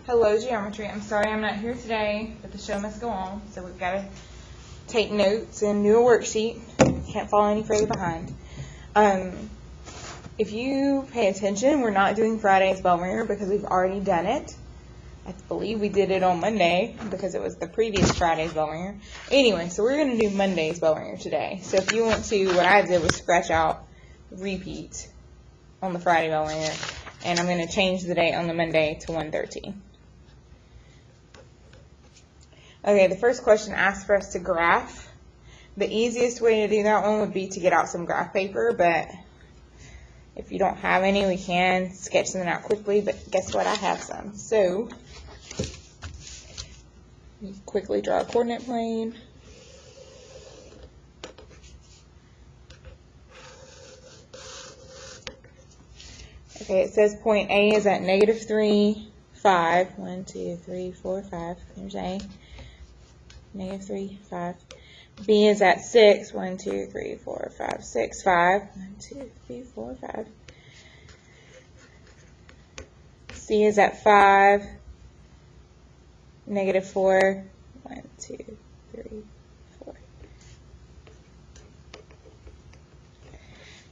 Hello, Geometry. I'm sorry I'm not here today, but the show must go on, so we've got to take notes and do a worksheet. Can't fall any further behind. If you pay attention, we're not doing Friday's bell ringer because we've already done it. I believe we did it on Monday because it was the previous Friday's bell ringer. Anyway, so we're going to do Monday's bell ringer today. So if you want to, what I did was scratch out repeat on the Friday bell ringer, and I'm going to change the date on the Monday to 1/13. Okay, the first question asks for us to graph. The easiest way to do that one would be to get out some graph paper, but if you don't have any, we can sketch something out quickly, but guess what? I have some. So, quickly draw a coordinate plane. Okay, it says point A is at -3, 5. 1, 2, 3, 4, 5. There's A. -3, 5. B is at 6. 1, 2, 3, 4, 5, 6, 5. 1, 2, 3, 4, 5. C is at 5. -4. 1, 2, 3, 4.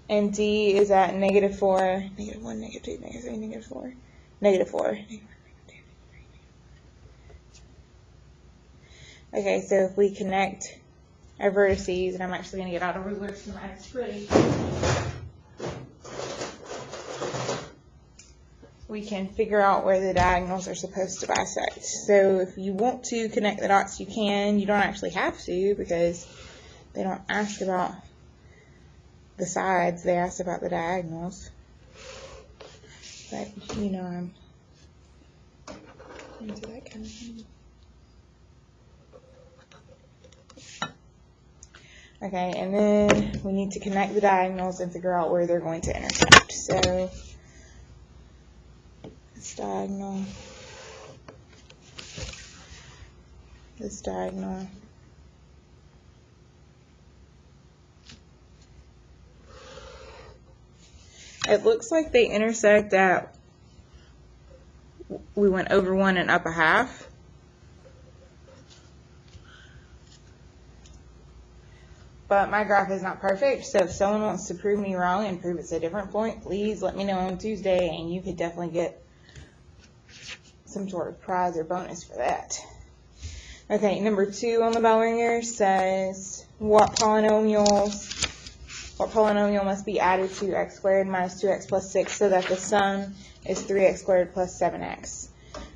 And D is at -4. -1, -2, -3, -4. -4. Okay, so if we connect our vertices, and I'm actually going to get out a ruler so it's pretty, we can figure out where the diagonals are supposed to bisect. So if you want to connect the dots, you can. You don't actually have to because they don't ask about the sides, they ask about the diagonals. But, you know, I'm into that kind of thing. Okay, and then we need to connect the diagonals and figure out where they're going to intersect. So, this diagonal, this diagonal, it looks like they intersect at, we went over 1 and up a half. But my graph is not perfect, so if someone wants to prove me wrong and prove it's a different point, please let me know on Tuesday, and you could definitely get some sort of prize or bonus for that. Okay, number 2 on the bell ringer says, what polynomial must be added to x squared minus 2x plus 6 so that the sum is 3x squared plus 7x.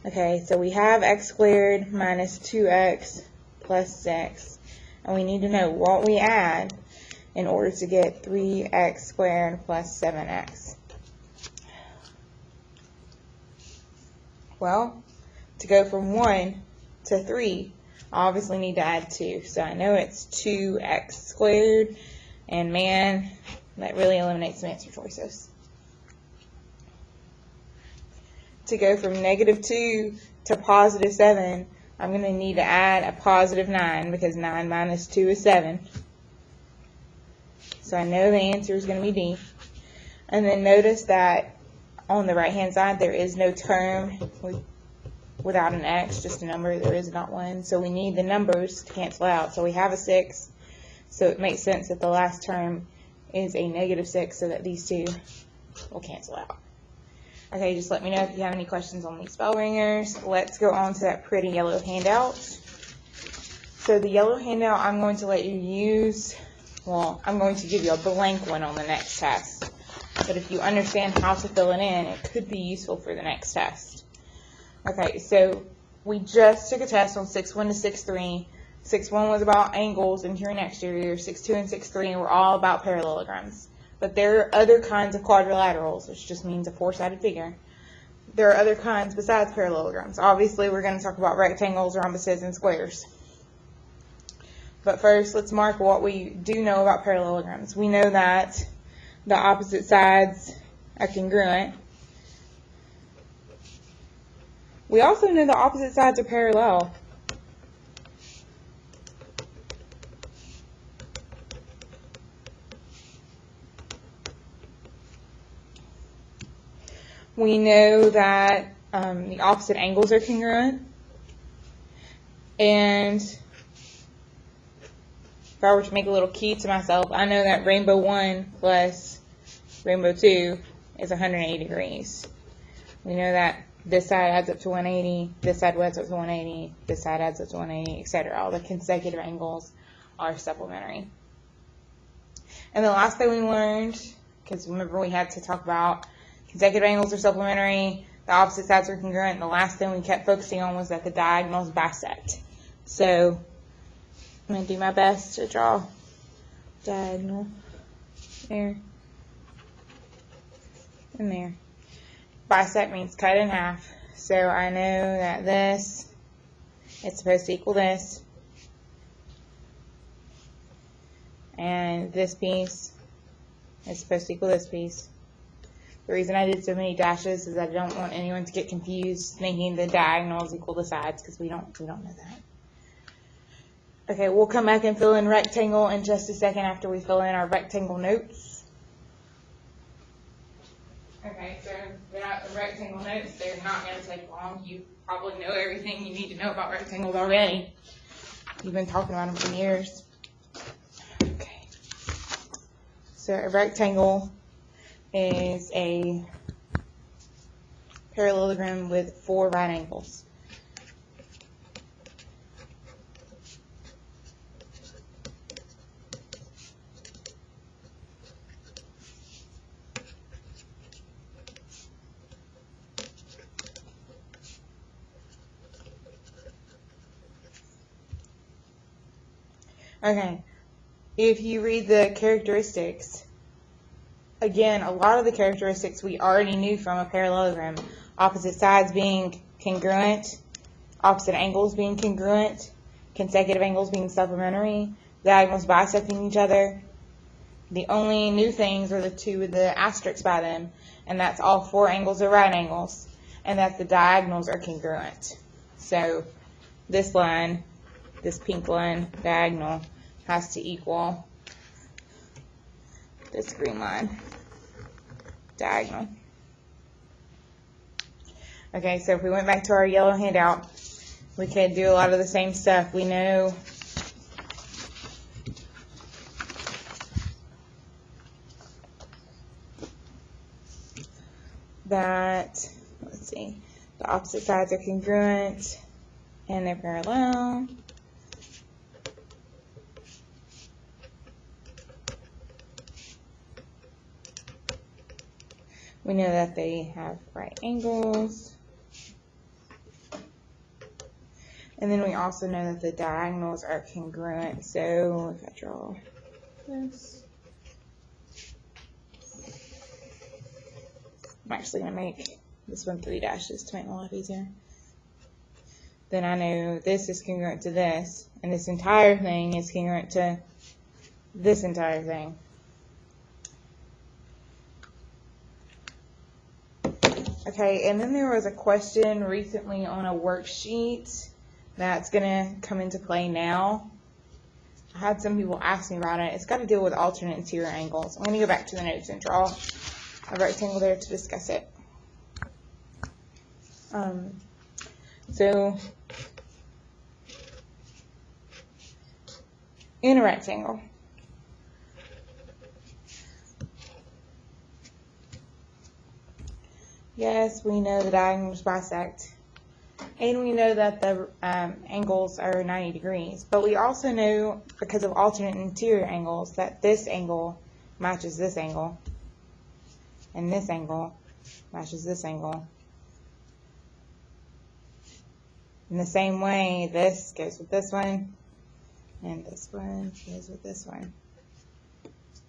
Okay, so we have x squared minus 2x plus 6. And we need to know what we add in order to get 3x squared plus 7x. Well, to go from 1 to 3, I obviously need to add 2. So I know it's 2x squared, and man, that really eliminates some answer choices. To go from -2 to +7, I'm going to need to add a +9 because 9 minus 2 is 7. So I know the answer is going to be D. And then notice that on the right-hand side there is no term without an x, just a number. There is not one. So we need the numbers to cancel out. So we have a 6. So it makes sense that the last term is a -6 so that these two will cancel out. Okay, just let me know if you have any questions on these bell ringers. Let's go on to that pretty yellow handout. So the yellow handout I'm going to let you use, well, I'm going to give you a blank one on the next test. But if you understand how to fill it in, it could be useful for the next test. Okay, so we just took a test on 6.1 to 6.3. 6.1 was about angles interior and exterior. 6.2 and 6.3 were all about parallelograms. But there are other kinds of quadrilaterals, which just means a 4-sided figure. There are other kinds besides parallelograms. Obviously, we're going to talk about rectangles, rhombuses, and squares. But first, let's mark what we do know about parallelograms. We know that the opposite sides are congruent. We also know the opposite sides are parallel. We know that the opposite angles are congruent. And if I were to make a little key to myself, I know that rainbow 1 plus rainbow 2 is 180 degrees. We know that this side adds up to 180, this side adds up to 180, this side adds up to 180, etc. All the consecutive angles are supplementary. And the last thing we learned, because remember we had to talk about consecutive angles are supplementary, the opposite sides are congruent, and the last thing we kept focusing on was that the diagonals bisect. So I'm going to do my best to draw diagonal there and there. Bisect means cut in half. So I know that this is supposed to equal this. And this piece is supposed to equal this piece. The reason I did so many dashes is I don't want anyone to get confused thinking the diagonals equal the sides, because we don't know that. Okay, we'll come back and fill in rectangle in just a second after we fill in our rectangle notes. Okay, so without the rectangle notes, they're not going to take long. You probably know everything you need to know about rectangles already. You've been talking about them for years. Okay. So a rectangle is a parallelogram with 4 right angles. Okay, if you read the characteristics, again, a lot of the characteristics we already knew from a parallelogram. Opposite sides being congruent, opposite angles being congruent, consecutive angles being supplementary, diagonals bisecting each other. The only new things are the 2 with the asterisks by them, and that's all 4 angles are right angles, and that the diagonals are congruent. So this line, this pink line, diagonal, has to equal this green line, diagonal. Okay, so if we went back to our yellow handout, we could do a lot of the same stuff. We know that, let's see, the opposite sides are congruent and they're parallel. We know that they have right angles. And then we also know that the diagonals are congruent. So if I draw this, I'm actually going to make this one 3 dashes to make my life easier. Then I know this is congruent to this, and this entire thing is congruent to this entire thing. Okay, and then there was a question recently on a worksheet that's going to come into play now. I had some people ask me about it. It's got to deal with alternate interior angles. I'm going to go back to the notes and draw a rectangle there to discuss it. So in a rectangle, yes, we know the diagonals bisect, and we know that the angles are 90 degrees, but we also know, because of alternate interior angles, that this angle matches this angle, and this angle matches this angle. In the same way, this goes with this one, and this one goes with this one.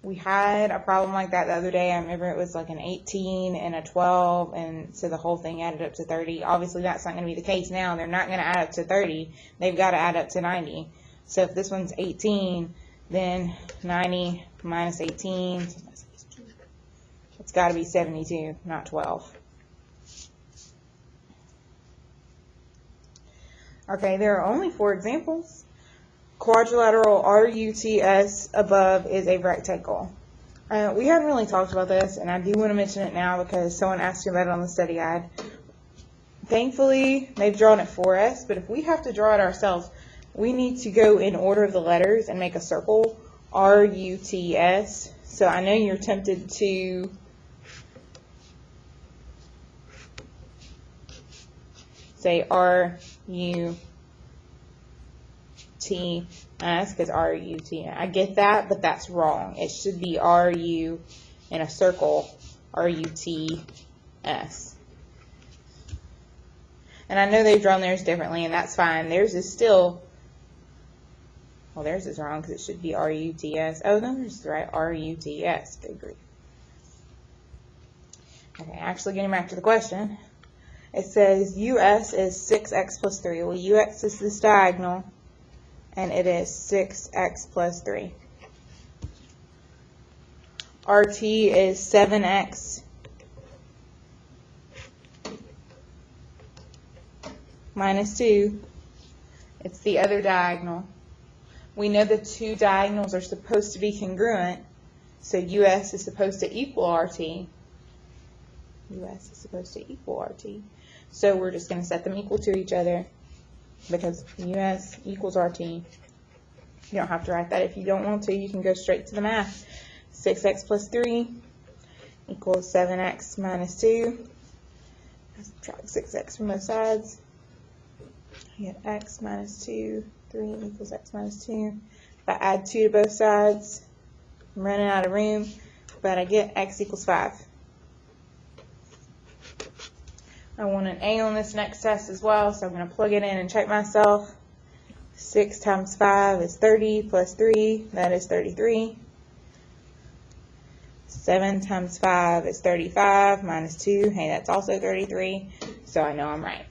We had a problem like that the other day. I remember it was like an 18 and a 12, and so the whole thing added up to 30. Obviously, that's not going to be the case now. They're not going to add up to 30. They've got to add up to 90. So if this one's 18, then 90 minus 18, it's got to be 72, not 12. Okay, there are only 4 examples. Quadrilateral RUTS above is a rectangle. We haven't really talked about this, and I do want to mention it now because someone asked me about it on the study guide. thankfully, they've drawn it for us, but if we have to draw it ourselves, we need to go in order of the letters and make a circle, R-U-T-S. So I know you're tempted to say R-U-T-S because R-U-T. I get that, but that's wrong. It should be R-U in a circle, R-U-T-S. And I know they've drawn theirs differently, and that's fine. Theirs is still, well, theirs is wrong because it should be R-U-T-S. Oh, no, theirs is right, R-U-T-S. Good grief. Okay, actually getting back to the question. It says US is 6x plus 3. Well, UX is this diagonal, and it is 6x plus 3. RT is 7x minus 2. It's the other diagonal. We know the two diagonals are supposed to be congruent, so US is supposed to equal RT. US is supposed to equal RT. So we're just going to set them equal to each other because US equals RT. You don't have to write that if you don't want to. You can go straight to the math. 6x plus 3 equals 7x minus 2. Subtract 6x from both sides. You get x minus 2, 3 equals x minus 2. If I add 2 to both sides, I'm running out of room, but I get x equals 5. I want an A on this next test as well, so I'm going to plug it in and check myself. 6 times 5 is 30 plus 3, that is 33. 7 times 5 is 35 minus 2, hey, that's also 33, so I know I'm right.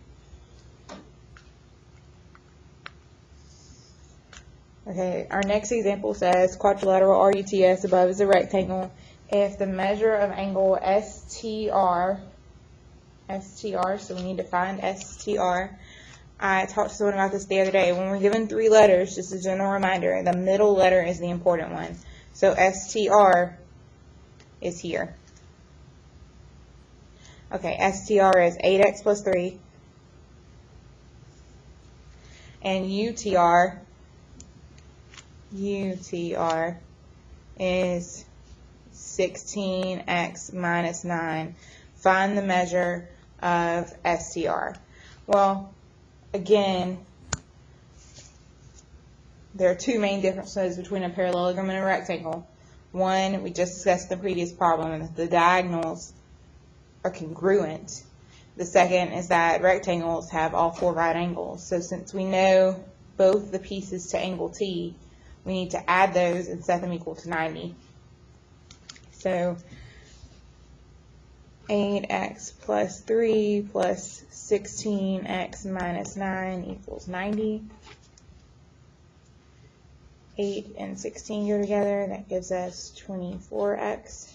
Okay, our next example says quadrilateral RUTS above is a rectangle. If the measure of angle STR, so we need to find STR. I talked to someone about this the other day. When we're given 3 letters, just a general reminder, the middle letter is the important one. So STR is here. Okay, STR is 8x plus 3. And UTR is 16x minus 9. Find the measure of STR. Well, again, there are 2 main differences between a parallelogram and a rectangle. One, we just discussed in the previous problem, that the diagonals are congruent. The second is that rectangles have all 4 right angles. So since we know both the pieces to angle T, we need to add those and set them equal to 90. So 8x plus 3 plus 16x minus 9 equals 90. 8 and 16 go together, that gives us 24x.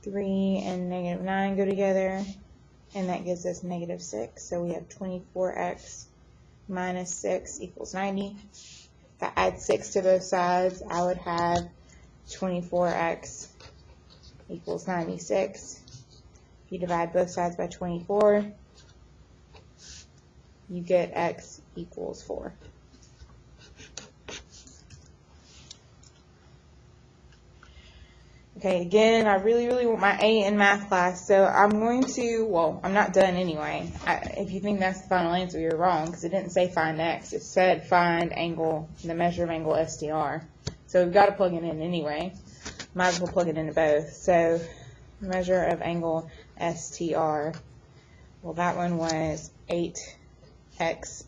3 and negative 9 go together, and that gives us negative 6. So we have 24x minus 6 equals 90. If I add 6 to both sides, I would have 24x equals 96. If you divide both sides by 24, you get x equals 4. Okay, again, I really want my A in math class, so I'm going to, well, I'm not done anyway. If you think that's the final answer, you're wrong, because it didn't say find x. It said find angle, the measure of angle STR. So we've got to plug it in anyway. Might as well plug it into both. So measure of angle STR, well, that one was 8x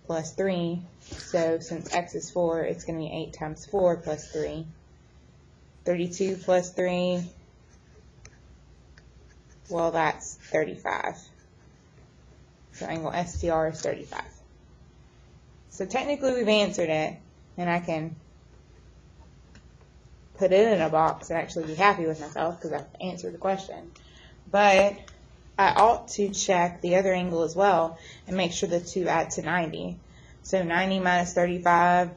plus 3. So since x is 4, it's going to be 8 times 4 plus 3. 32 plus 3, well, that's 35. So angle STR is 35. So technically we've answered it, and I can put it in a box and actually be happy with myself because I've answered the question. But I ought to check the other angle as well and make sure the 2 add to 90. So 90 minus 35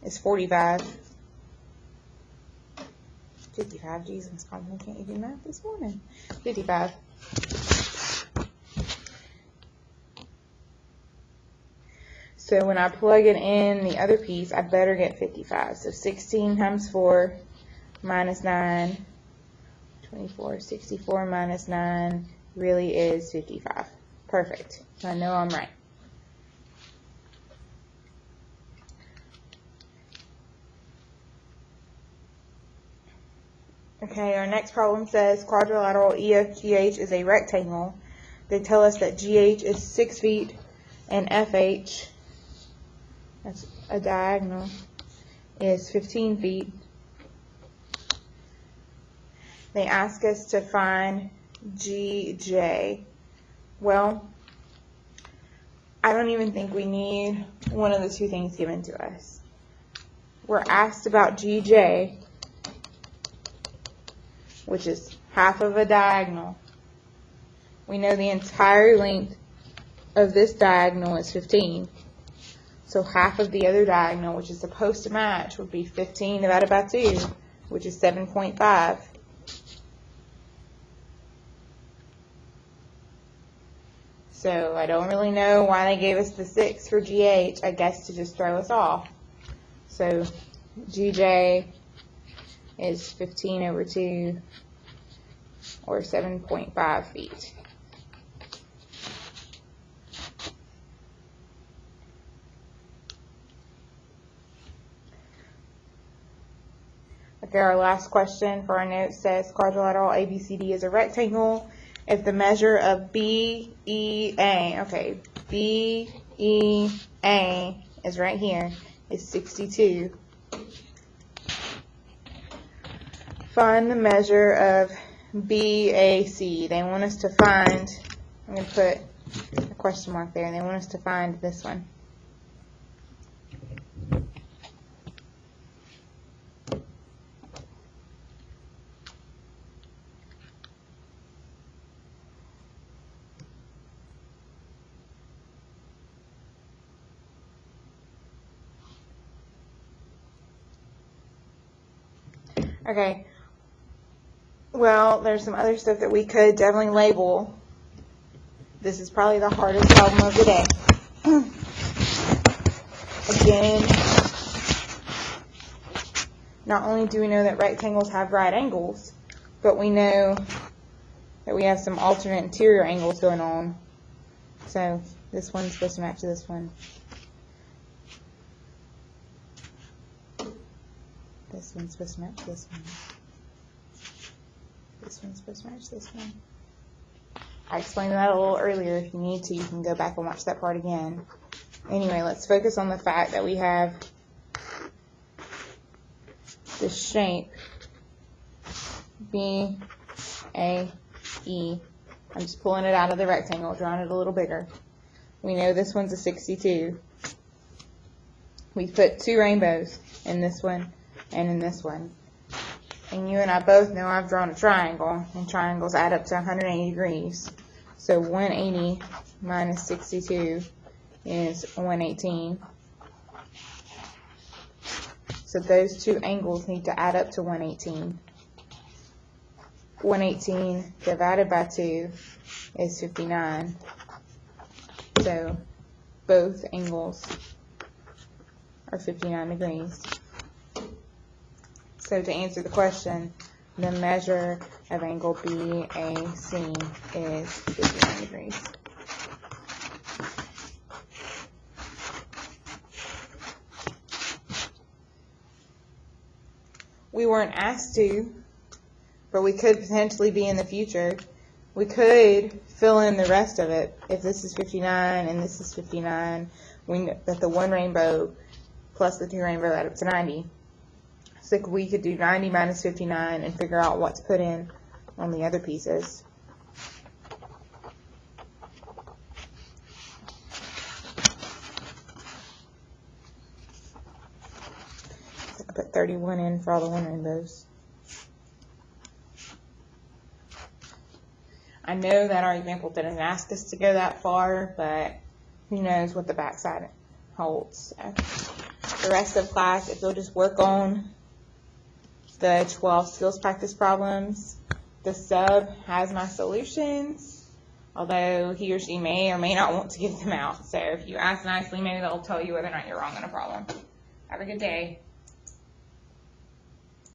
is 45. 55, Jesus, I can't even math this morning. 55. So when I plug it in the other piece, I better get 55. So 16 times 4 minus 9, 24, 64 minus 9 really is 55. Perfect. So I know I'm right. Okay, our next problem says quadrilateral EFGH is a rectangle. They tell us that GH is 6 feet and FH, that's a diagonal, is 15 feet. They ask us to find GJ. Well, I don't even think we need one of the two things given to us. We're asked about GJ, which is half of a diagonal. We know the entire length of this diagonal is 15. So half of the other diagonal, which is supposed to match, would be 15 divided by 2, which is 7.5. So I don't really know why they gave us the 6 for GH, I guess to just throw us off. So GJ is 15 over 2, or 7.5 feet. Okay, our last question for our notes says quadrilateral ABCD is a rectangle if the measure of BEA, okay, BEA is right here, is 62. Find the measure of BAC. They want us to find, I'm going to put a question mark there, and they want us to find this one. Okay, well, there's some other stuff that we could definitely label. This is probably the hardest problem of the day. Again, not only do we know that rectangles have right angles, but we know that we have some alternate interior angles going on. So this one's supposed to match this one. This one's supposed to match this one. This one's supposed to match this one. I explained that a little earlier. If you need to, you can go back and watch that part again. Anyway, let's focus on the fact that we have this shape, BAE. I'm just pulling it out of the rectangle, drawing it a little bigger. We know this one's a 62. We put two rainbows in this one and in this one. And you and I both know I've drawn a triangle, and triangles add up to 180 degrees. So 180 minus 62 is 118. So those two angles need to add up to 118. 118 divided by 2 is 59. So both angles are 59 degrees. So to answer the question, the measure of angle BAC is 59 degrees. We weren't asked to, but we could potentially be in the future. We could fill in the rest of it. If this is 59 and this is 59, we know that the one rainbow plus the two rainbow add up to 90. So we could do 90 minus 59 and figure out what's put in on the other pieces. So I put 31 in for all the one rainbows. I know that our example didn't ask us to go that far, but who knows what the backside holds. So the rest of class, if you'll just work on the 12 skills practice problems. The sub has my solutions, although he or she may or may not want to give them out. So if you ask nicely, maybe they'll tell you whether or not you're wrong on a problem. Have a good day.